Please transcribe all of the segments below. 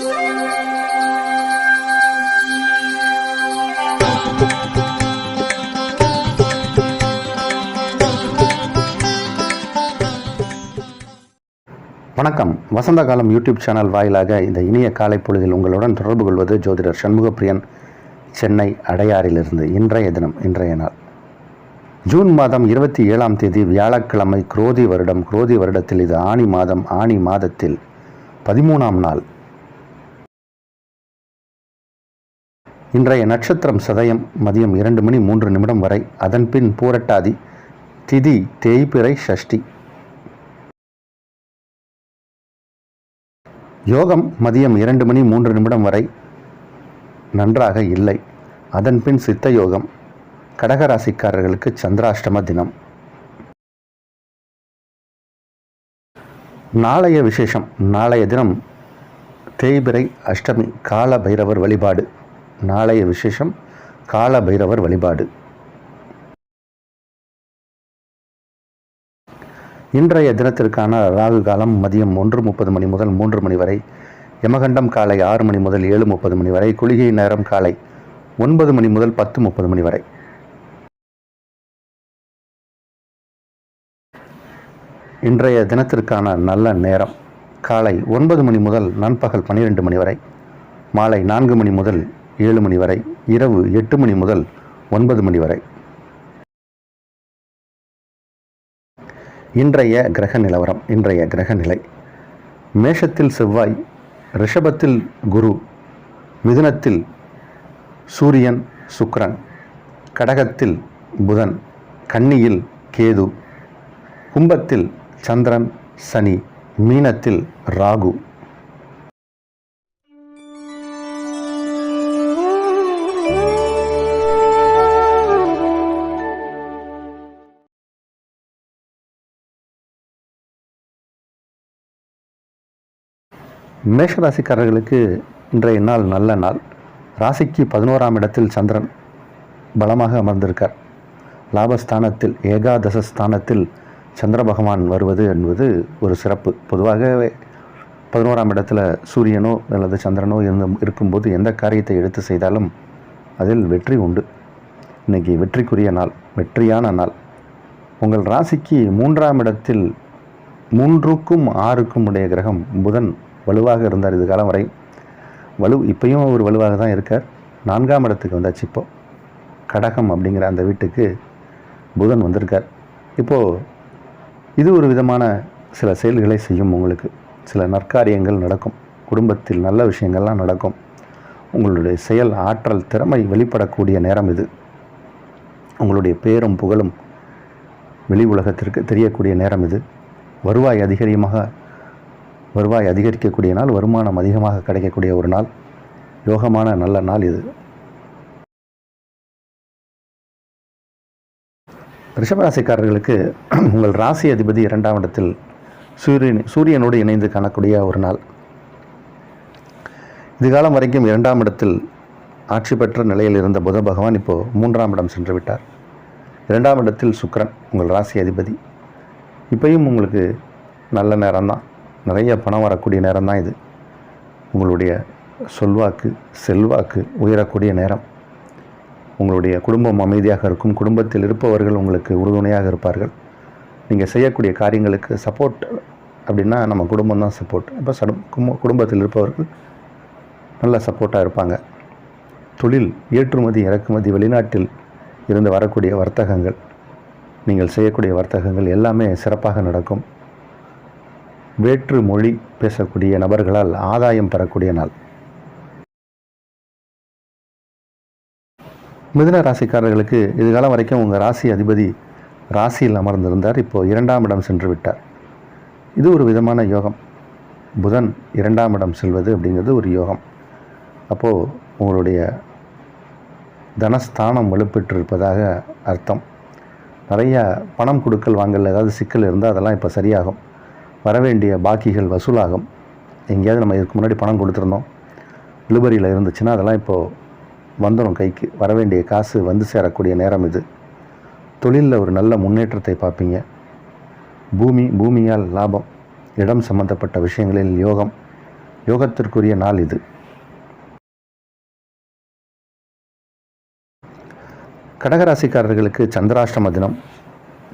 வணக்கம். வசந்த காலம் YouTube channel வாயிலாக இந்த இனிய காலை பொழுதில் உங்களுடன் தொடர்பு கொள்வது ஜோதிடர் சண்முகப்பிரியன், சென்னை அடையாறிலிருந்து. இன்றைய நாள் ஜூன் மாதம் 27ஆம் தேதி வியாழக்கிழமை, குரோதி வருடத்தில் இது ஆனி மாதம். ஆனி மாதத்தில் 13ஆம் நாள். இன்றைய நட்சத்திரம் சதயம், மதியம் 2:03 வரை. அதன்பின் பூரட்டாதி, திதி தேய்பிறை, சஷ்டி. யோகம் மதியம் 2:03 வரை, நன்றாக இல்லை. அதன்பின் சித்த யோகம். கடகராசிக்காரர்களுக்கு சந்திராஷ்டம தினம். நாளைய விசேஷம். நாளைய தினம் தேய்பிறை, அஷ்டமி, கால பைரவர் வழிபாடு. நாளைய விசேஷம் கால பைரவர் வழிபாடு. இன்றைய தினத்திற்கான ராகு காலம் மதியம் 1:30 முதல் 3 வரை. யமகண்டம் காலை 6 முதல் 7:30 வரை. குளிகை நேரம் காலை 9 முதல் 10:30 வரை. இன்றைய தினத்திற்கான நல்ல நேரம் காலை 9 முதல் நண்பகல் 12 வரை. மாலை 4 முதல் 7 வரை. இரவு 8 முதல் 9 வரை. இன்றைய கிரக நிலவரம். இன்றைய கிரக நிலை: மேஷத்தில் செவ்வாய், ரிஷபத்தில் குரு, மிதுனத்தில் சூரியன் சுக்கிரன், கடகத்தில் புதன், கன்னியில் கேது, கும்பத்தில் சந்திரன் சனி, மீனத்தில் ராகு. மேஷராசிக்காரர்களுக்கு இன்றைய நாள் நல்ல நாள். ராசிக்கு 11ஆம் இடத்தில் சந்திரன் பலமாக அமர்ந்திருக்கார். லாபஸ்தானத்தில், ஏகாதச ஸ்தானத்தில் சந்திர பகவான் வருவது என்பது ஒரு சிறப்பு. பொதுவாகவே 11ஆம் இடத்துல சூரியனோ அல்லது சந்திரனோ இருக்கும்போது எந்த காரியத்தை எடுத்து செய்தாலும் அதில் வெற்றி உண்டு. இன்றைக்கி வெற்றிக்குரிய நாள், வெற்றியான நாள். உங்கள் ராசிக்கு 3ஆம் இடத்தில் 3க்கும் 6க்கும் உடைய கிரகம் புதன் வலுவாக இருந்தார் இது காலம் வரை. இப்பயும் அவர் வலுவாக தான் இருக்கார். 4ஆம் இடத்துக்கு வந்தாச்சு. இப்போது கடகம் அப்படிங்கிற அந்த வீட்டுக்கு புதன் வந்திருக்கார். இப்போது இது ஒரு விதமான சில செயல்களை செய்யும். உங்களுக்கு சில நற்காரியங்கள் நடக்கும். குடும்பத்தில் நல்ல விஷயங்கள்லாம் நடக்கும். உங்களுடைய செயல் ஆற்றல் திறமை வெளிப்படக்கூடிய நேரம் இது. உங்களுடைய பேரும் புகழும் வெளி உலகத்திற்கு தெரியக்கூடிய நேரம் இது. வருவாய் அதிகரிக்கக்கூடிய நாள், வருமானம் அதிகமாக கிடைக்கக்கூடிய ஒரு நாள், யோகமான நல்ல நாள் இது. ரிஷபராசிக்காரர்களுக்கு உங்கள் ராசி அதிபதி 2ஆம் இடத்தில் சூரியனோடு இணைந்து காணக்கூடிய ஒரு நாள். இதுகாலம் வரைக்கும் 2ஆம் இடத்தில் ஆட்சி பெற்ற நிலையில் இருந்த புத பகவான் இப்போது 3ஆம் இடம் சென்று விட்டார். 2ஆம் இடத்தில் சுக்கிரன் உங்கள் ராசி அதிபதி. இப்பயும் உங்களுக்கு நல்ல நேரம்தான். நிறைய பணம் வரக்கூடிய நேரம் தான் இது. உங்களுடைய சொல்வாக்கு, செல்வாக்கு உயரக்கூடிய நேரம். உங்களுடைய குடும்பம் அமைதியாக இருக்கும். குடும்பத்தில் இருப்பவர்கள் உங்களுக்கு உறுதுணையாக இருப்பார்கள். நீங்கள் செய்யக்கூடிய காரியங்களுக்கு சப்போர்ட் அப்படின்னா நம்ம குடும்பம் தான் சப்போர்ட். இப்போ குடும்பத்தில் இருப்பவர்கள் நல்ல சப்போர்ட்டாக இருப்பாங்க. தொழில், ஏற்றுமதி இறக்குமதி, வெளிநாட்டில் இருந்து வரக்கூடிய வர்த்தகங்கள், நீங்கள் செய்யக்கூடிய வர்த்தகங்கள் எல்லாமே சிறப்பாக நடக்கும். வேற்று மொழி பேசக்கூடிய நபர்களால் ஆதாயம் பெறக்கூடிய நாள். மிதுன ராசிக்காரர்களுக்கு இதுகாலம் வரைக்கும் உங்கள் ராசி அதிபதி ராசியில் அமர்ந்திருந்தார். இப்போது 2ஆம் இடம் சென்று விட்டார். இது ஒரு விதமான யோகம். புதன் 2ஆம் இடம் செல்வது அப்படிங்கிறது ஒரு யோகம். அப்போது உங்களுடைய தனஸ்தானம் வலுப்பெற்றிருப்பதாக அர்த்தம். நிறைய பணம் கொடுக்கல் வாங்கல் ஏதாவது சிக்கல் இருந்தால் அதெல்லாம் இப்போ சரியாகும். வரவேண்டிய பாக்கிகள் வசூலாகும். எங்கேயாவது நம்ம இதுக்கு முன்னாடி பணம் கொடுத்துருந்தோம், இழுபறியில் இருந்துச்சுன்னா அதெல்லாம் இப்போது வந்துடும் கைக்கு. வரவேண்டிய காசு வந்து சேரக்கூடிய நேரம் இது. தொழிலில் ஒரு நல்ல முன்னேற்றத்தை பார்ப்பீங்க. பூமியால் லாபம், இடம் சம்பந்தப்பட்ட விஷயங்களில் யோகம், யோகத்திற்குரிய நாள் இது. கடகராசிக்காரர்களுக்கு சந்திராஷ்டம தினம்.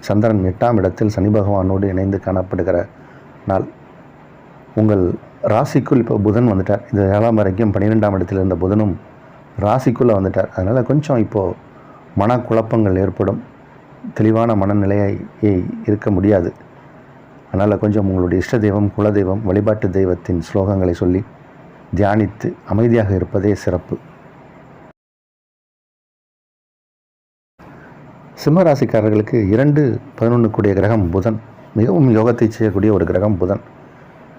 சந்திரன் 8ஆம் இடத்தில் சனி பகவானோடு இணைந்து காணப்படுகிற நாள். உங்கள் ராசிக்குள் இப்போ புதன் வந்துட்டார். இது 7ஆம் வரைக்கும் 12ஆம் இடத்தில் இருந்த புதனும் ராசிக்குள்ளே வந்துட்டார். அதனால் கொஞ்சம் இப்போது மனக்குழப்பங்கள் ஏற்படும். தெளிவான மனநிலையை இருக்க முடியாது. அதனால் கொஞ்சம் உங்களுடைய இஷ்ட தெய்வம், குலதெய்வம், வழிபாட்டு தெய்வத்தின் ஸ்லோகங்களை சொல்லி தியானித்து அமைதியாக இருப்பதே சிறப்பு. சிம்மராசிக்காரர்களுக்கு 2-11 கூடிய கிரகம் புதன். மிகவும் யோகத்தை செய்யக்கூடிய ஒரு கிரகம் புதன்.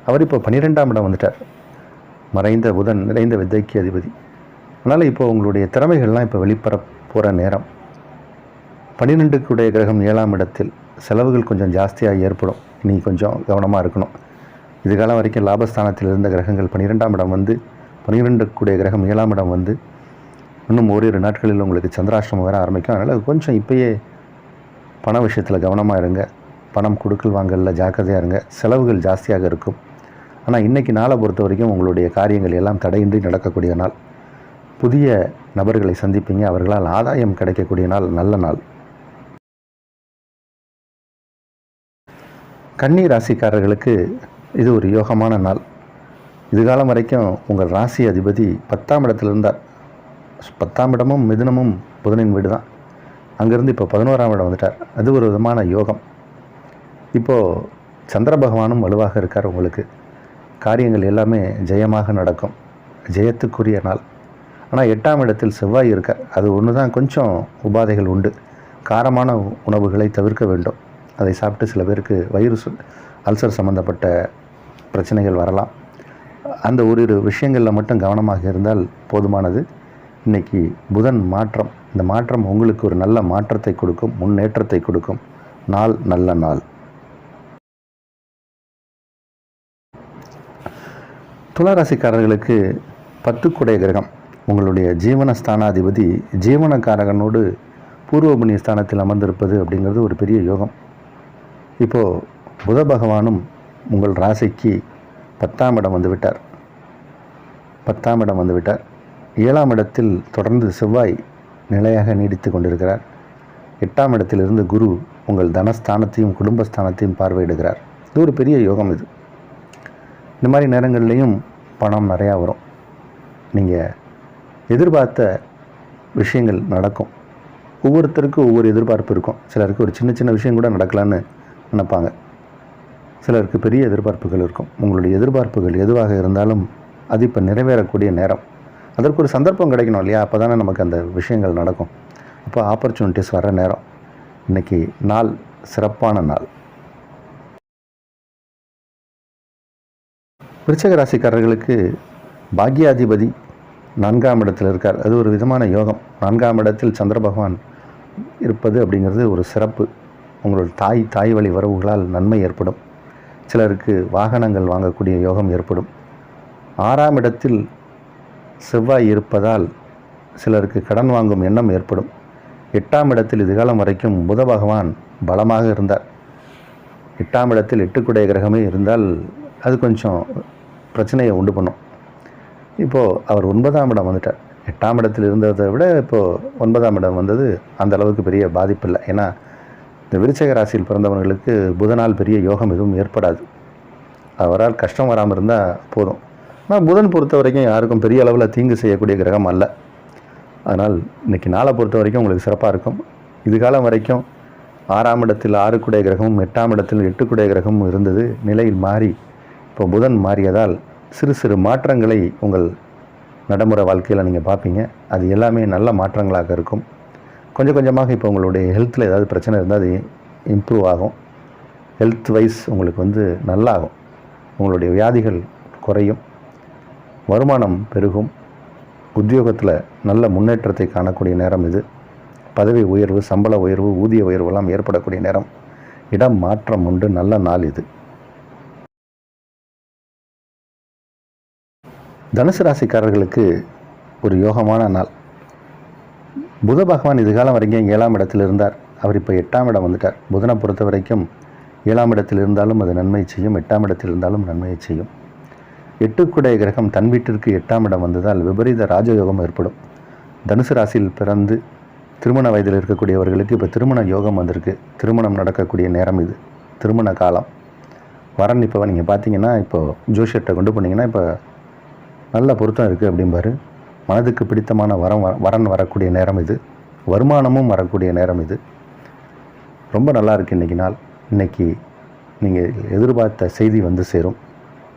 அவர் இப்போ 12ஆம் இடம் வந்துட்டார். மறைந்த புதன் நிறைந்த வித்தைக்கு அதிபதி. அதனால் இப்போ உங்களுடைய திறமைகள்லாம் இப்போ வெளிப்பட போகிற நேரம். 12 கூடிய கிரகம் 7ஆம் இடத்தில். செலவுகள் கொஞ்சம் ஜாஸ்தியாக ஏற்படும். இனி கொஞ்சம் கவனமாக இருக்கணும். இது காலம் வரைக்கும் லாபஸ்தானத்தில் இருந்த கிரகங்கள் 12ஆம் இடம் வந்து 12 கூடிய கிரகம் 7ஆம் இடம் வந்து இன்னும் ஓரிரு நாட்களில் உங்களுக்கு சந்திராஷ்டமம் வர ஆரம்பிக்கும். அதனால் கொஞ்சம் இப்போயே பண விஷயத்தில் கவனமாக இருங்க. பணம் கொடுக்கல் வாங்கலில் ஜாக்கிரதையாக இருங்க. செலவுகள் ஜாஸ்தியாக இருக்கும். ஆனால் இன்றைக்கி நாளை பொறுத்த வரைக்கும் உங்களுடைய காரியங்கள் எல்லாம் தடையின்றி நடக்கக்கூடிய நாள். புதிய நபர்களை சந்திப்பீங்க. அவர்களால் ஆதாயம் கிடைக்கக்கூடிய நாள். நல்ல நாள். கன்னி ராசிக்காரர்களுக்கு இது ஒரு யோகமான நாள். இதுகாலம் வரைக்கும் உங்கள் ராசி அதிபதி 10ஆம் இடத்துல இருந்தார். 10ஆம் இடமும் மிதுனமும் புதனின் வீடு தான். அங்கேருந்து இப்போ 11ஆம் இடம் வந்துட்டார். அது ஒரு விதமான யோகம். இப்போது சந்திர பகவானும் வலுவாக இருக்கார். உங்களுக்கு காரியங்கள் எல்லாமே ஜெயமாக நடக்கும். ஜெயத்துக்குரிய நாள். ஆனால் 8ஆம் இடத்தில் செவ்வாய் இருக்கார். அது ஒன்று தான் கொஞ்சம் உபாதைகள் உண்டு. காரமான உணவுகளை தவிர்க்க வேண்டும். அதை சாப்பிட்டு சில பேருக்கு வயிறு அல்சர் சம்மந்தப்பட்ட பிரச்சனைகள் வரலாம். அந்த ஓரிரு விஷயங்களில் மட்டும் கவனமாக இருந்தால் போதுமானது. இன்றைக்கி புதன் மாற்றம். இந்த மாற்றம் உங்களுக்கு ஒரு நல்ல மாற்றத்தை கொடுக்கும், முன்னேற்றத்தை கொடுக்கும் நாள். நல்ல நாள். துளாராசிக்காரர்களுக்கு 10 கூடிய கிரகம். உங்களுடைய ஜீவனஸ்தானாதிபதி ஜீவனக்காரகனோடு பூர்வ புண்ணிய ஸ்தானத்தில் அமர்ந்திருப்பது அப்படிங்கிறது ஒரு பெரிய யோகம். இப்போது புத பகவானும் உங்கள் ராசிக்கு 10ஆம் இடம் வந்துவிட்டார். 10ஆம் இடம் வந்துவிட்டார். 7ஆம் இடத்தில் தொடர்ந்து செவ்வாய் நிலையாக நீடித்து கொண்டிருக்கிறார். 8ஆம் இடத்திலிருந்து குரு உங்கள் தனஸ்தானத்தையும் குடும்பஸ்தானத்தையும் பார்வையிடுகிறார். இது ஒரு பெரிய யோகம். இது இந்த மாதிரி நேரங்கள்லேயும் பணம் நிறையா வரும். நீங்கள் எதிர்பார்த்த விஷயங்கள் நடக்கும். ஒவ்வொருத்தருக்கும் ஒவ்வொரு எதிர்பார்ப்பு இருக்கும். சிலருக்கு ஒரு சின்ன சின்ன விஷயம் கூட நடக்கலான்னு நினைப்பாங்க. சிலருக்கு பெரிய எதிர்பார்ப்புகள் இருக்கும். உங்களுடைய எதிர்பார்ப்புகள் எதுவாக இருந்தாலும் அது இப்போ நிறைவேறக்கூடிய நேரம். அதற்கு ஒரு சந்தர்ப்பம் கிடைக்கணும் இல்லையா? அப்போ தானே நமக்கு அந்த விஷயங்கள் நடக்கும். அப்போ ஆப்பர்ச்சுனிட்டிஸ் வர நேரம். இன்றைக்கி நாள் சிறப்பான நாள். விருச்சிக ராசிக்காரர்களுக்கு பாக்யாதிபதி 4ஆம் இடத்தில் இருக்கார். அது ஒரு விதமான யோகம். 4ஆம் இடத்தில் சந்திர பகவான் இருப்பது அப்படிங்கிறது ஒரு சிறப்பு. உங்களோட தாய் வழி வரவுகளால் நன்மை ஏற்படும். சிலருக்கு வாகனங்கள் வாங்கக்கூடிய யோகம் ஏற்படும். 6ஆம் இடத்தில் செவ்வாய் இருப்பதால் சிலருக்கு கடன் வாங்கும் எண்ணம் ஏற்படும். 8ஆம் இடத்தில் இதுகாலம் வரைக்கும் புத பகவான் பலமாக இருந்தார். 8ஆம் இடத்தில் 8 கூடிய கிரகமே இருந்தால் அது கொஞ்சம் பிரச்சனையை உண்டு பண்ணும். இப்போது அவர் 9ஆம் இடம் வந்துட்டார். 8ஆம் இடத்தில் இருந்ததை விட இப்போது 9ஆம் இடம் வந்தது அந்த அளவுக்கு பெரிய பாதிப்பு இல்லை. ஏன்னா இந்த விருச்சிக ராசியில் பிறந்தவர்களுக்கு புதனால் பெரிய யோகம் எதுவும் ஏற்படாது. அவரால் கஷ்டம் வராமல் இருந்தால் போதும். ஆனால் புதன் பொறுத்த வரைக்கும் யாருக்கும் பெரிய அளவில் தீங்கு செய்யக்கூடிய கிரகம் அல்ல. அதனால் இன்றைக்கி நாளை பொறுத்த வரைக்கும் உங்களுக்கு சிறப்பாக இருக்கும். இதுகாலம் வரைக்கும் 6ஆம் இடத்தில் 6 கூடிய கிரகமும் 8ஆம் இடத்தில் 8 கூடிய கிரகமும் இருந்தது. நிலையில் மாறி இப்போ புதன் மாறியதால் சிறு சிறு மாற்றங்களை உங்கள் நடைமுறை வாழ்க்கையில் நீங்கள் பார்ப்பீங்க. அது எல்லாமே நல்ல மாற்றங்களாக இருக்கும். கொஞ்சம் கொஞ்சமாக இப்போ உங்களுடைய ஹெல்த்தில் ஏதாவது பிரச்சனை இருந்தால் அது இம்ப்ரூவ் ஆகும். ஹெல்த் வைஸ் உங்களுக்கு நல்லாகும். உங்களுடைய வியாதிகள் குறையும். வருமானம் பெருகும். உத்தியோகத்தில் நல்ல முன்னேற்றத்தை காணக்கூடிய நேரம் இது. பதவி உயர்வு, சம்பள உயர்வு, ஊதிய உயர்வெல்லாம் ஏற்படக்கூடிய நேரம். இடம் மாற்றம் உண்டு. நல்ல நாள் இது. தனுசு ராசிக்காரர்களுக்கு ஒரு யோகமான நாள். புத பகவான் இதுகாலம் வரைக்கும் 7ஆம் இடத்தில் இருந்தார். அவர் இப்போ 8ஆம் இடம் வந்துட்டார். புதனை பொறுத்த வரைக்கும் 7ஆம் இடத்தில் இருந்தாலும் அது நன்மை செய்யும், 8ஆம் இடத்தில் இருந்தாலும் நன்மையை செய்யும். எட்டுக்குடைய கிரகம் தன் வீட்டிற்கு 8ஆம் இடம் வந்ததால் விபரீத ராஜயோகம் ஏற்படும். தனுசு ராசியில் பிறந்து திருமண வயதில் இருக்கக்கூடியவர்களுக்கு இப்போ திருமண யோகம் வந்திருக்கு. திருமணம் நடக்கக்கூடிய நேரம் இது, திருமண காலம். வரன் இப்போ நீங்கள் பார்த்தீங்கன்னா, இப்போது ஜோஷியர்கிட்ட கொண்டு போனீங்கன்னா இப்போ நல்ல பொருத்தம் இருக்குது அப்படிம்பாரு. மனதுக்கு பிடித்தமான வரன் வரக்கூடிய நேரம் இது. வருமானமும் வரக்கூடிய நேரம் இது. ரொம்ப நல்லா இருக்குது இன்றைக்கி நாள். இன்றைக்கி நீங்கள் எதிர்பார்த்த செய்தி வந்து சேரும்.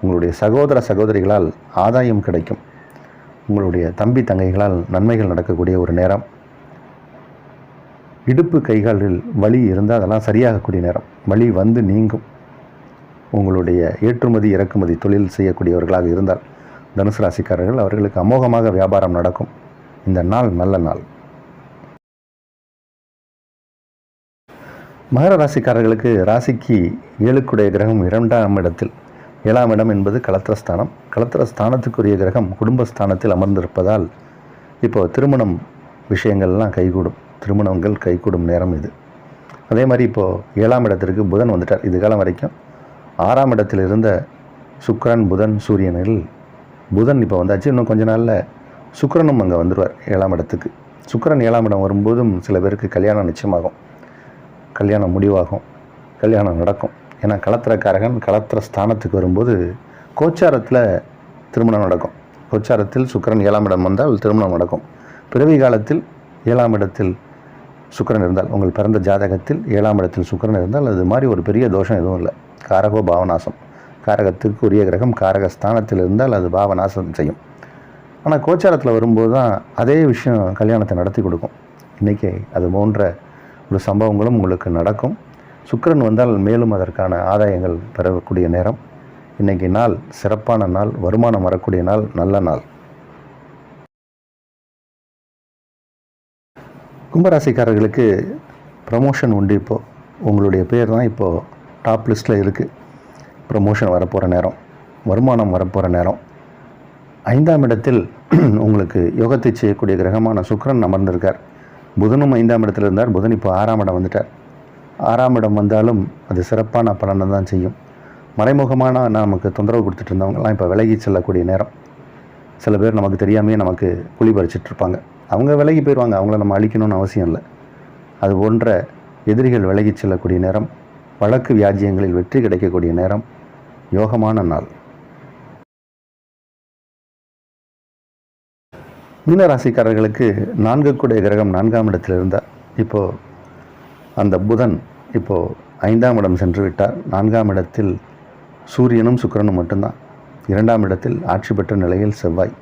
உங்களுடைய சகோதர சகோதரிகளால் ஆதாயம் கிடைக்கும். உங்களுடைய தம்பி தங்கைகளால் நன்மைகள் நடக்கக்கூடிய ஒரு நேரம். இடுப்பு கைகளில் வலி இருந்தால் அதெல்லாம் சரியாகக்கூடிய நேரம். வலி வந்து நீங்கும். உங்களுடைய ஏற்றுமதி இறக்குமதி தொழில் செய்யக்கூடியவர்களாக இருந்தால் தனுசு ராசிக்காரர்கள், அவர்களுக்கு அமோகமாக வியாபாரம் நடக்கும். இந்த நாள் நல்ல நாள். மகர ராசிக்காரர்களுக்கு ராசிக்கு 7க்குடைய கிரகம் 2ஆம் இடத்தில். 7ஆம் இடம் என்பது களத்திரஸ்தானம். களத்திரஸ்தானத்துக்குரிய கிரகம் குடும்பஸ்தானத்தில் அமர்ந்திருப்பதால் இப்போ திருமணம் விஷயங்கள்லாம் கைகூடும். திருமணங்கள் கைகூடும் நேரம் இது. அதே மாதிரி இப்போது 7ஆம் இடத்திற்கு புதன் வந்துட்டார். இது காலம் வரைக்கும் 6ஆம் இடத்தில் இருந்த சுக்கிரன் புதன் சூரியனில் புதன் இப்போ வந்தாச்சு. இன்னும் கொஞ்ச நாளில் சுக்கிரனும் அங்கே வந்துடுவார் 7ஆம் இடத்துக்கு. சுக்கிரன் 7ஆம் இடம் வரும்போதும் சில பேருக்கு கல்யாணம் நிச்சயமாகும், கல்யாணம் முடிவாகும், கல்யாணம் நடக்கும். ஏன்னா களத்திரக்காரகன் களத்திர ஸ்தானத்துக்கு வரும்போது கோச்சாரத்தில் திருமணம் நடக்கும். கோச்சாரத்தில் சுக்கிரன் 7ஆம் இடம் வந்தால் திருமணம் நடக்கும். பிறவி காலத்தில் 7ஆம் இடத்தில் சுக்கிரன் இருந்தால், உங்கள் பிறந்த ஜாதகத்தில் 7ஆம் இடத்தில் சுக்கிரன் இருந்தால் அது மாதிரி ஒரு பெரிய தோஷம் எதுவும் இல்லை. காரகோ பாவநாசம். காரகத்திற்கு உரிய கிரகம் காரகஸ்தானத்தில் இருந்தால் அது பாவநாசம் செய்யும். ஆனால் கோச்சாரத்தில் வரும்போது தான் அதே விஷயம் கல்யாணத்தை நடத்தி கொடுக்கும். இன்றைக்கி அது போன்ற ஒரு சம்பவங்களும் உங்களுக்கு நடக்கும். சுக்கிரன் வந்தால் மேலும் அதற்கான ஆதாயங்கள் பெறக்கூடிய நேரம். இன்றைக்கி நாள் சிறப்பான நாள். வருமானம் வரக்கூடிய நாள். நல்ல நாள். கும்பராசிக்காரர்களுக்கு ப்ரமோஷன் உண்டு. இப்போது உங்களுடைய பேர் தான் இப்போது டாப் லிஸ்ட்டில் இருக்குது. ப்ரமோஷன் வரப்போகிற நேரம், வருமானம் வரப்போகிற நேரம். 5ஆம் இடத்தில் உங்களுக்கு யோகத்தை செய்யக்கூடிய கிரகமான சுக்கிரன் அமர்ந்திருக்கார். புதனும் 5ஆம் இடத்தில் இருந்தார். புதன் இப்போ 6ஆம் இடம் வந்துட்டார். 6ஆம் இடம் வந்தாலும் அது சிறப்பான பலனை தான் செய்யும். மறைமுகமான நமக்கு தொந்தரவு கொடுத்துட்டு இருந்தவங்கலாம் இப்போ விலகி செல்லக்கூடிய நேரம். சில பேர் நமக்கு தெரியாமையே நமக்கு குழி பறிச்சிட்ருப்பாங்க. அவங்க விலகி போயிடுவாங்க. அவங்கள நம்ம அழிக்கணும்னு அவசியம் இல்லை. அது போன்ற எதிரிகள் விலகி செல்லக்கூடிய நேரம். வழக்கு வியாஜ்யங்களில் வெற்றி கிடைக்கக்கூடிய நேரம். யோகமான நாள். மீனராசிக்காரர்களுக்கு 4க்குடைய கிரகம் 4ஆம் இடத்தில் இருந்தார். இப்போது அந்த புதன் இப்போது 5ஆம் இடம் சென்று விட்டார். 4ஆம் இடத்தில் சூரியனும் சுக்கிரனும் மட்டும்தான். 2ஆம் இடத்தில் ஆட்சி பெற்ற நிலையில் செவ்வாய்.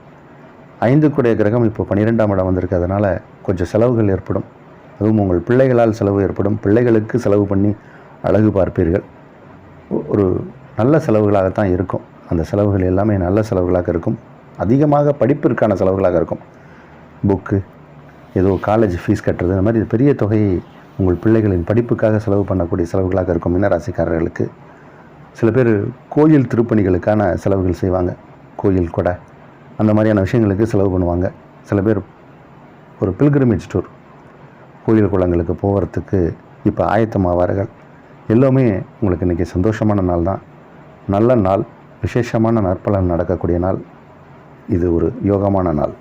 5க்குடைய கிரகம் இப்போ 12ஆம் இடம் வந்திருக்கு. அதனால் கொஞ்சம் செலவுகள் ஏற்படும். அதுவும் உங்கள் பிள்ளைகளால் செலவு ஏற்படும். பிள்ளைகளுக்கு செலவு பண்ணி அழகு பார்ப்பீர்கள். ஒரு நல்ல செலவுகளாகத்தான் இருக்கும். அந்த செலவுகள் எல்லாமே நல்ல செலவுகளாக இருக்கும். அதிகமாக படிப்பிற்கான செலவுகளாக இருக்கும். புக்கு, ஏதோ காலேஜ் ஃபீஸ் கட்டுறது, இந்த மாதிரி பெரிய தொகையை உங்கள் பிள்ளைகளின் படிப்புக்காக செலவு பண்ணக்கூடிய செலவுகளாக இருக்கும். மீனராசிக்காரர்களுக்கு சில பேர் கோயில் திருப்பணிகளுக்கான செலவுகள் செய்வாங்க. கோயில் கொடை அந்த மாதிரியான விஷயங்களுக்கு செலவு பண்ணுவாங்க. சில பேர் ஒரு பில்கிரிமேஜ் டூர் கோயில் குளங்களுக்கு போகிறதுக்கு இப்போ ஆயத்தமாவார்கள். எல்லாமே உங்களுக்கு இன்றைக்கி சந்தோஷமான நாள் தான். நல்ல நாள். விசேஷமான நற்பலன் நடக்கக்கூடிய நாள். இது ஒரு யோகமான நாள்.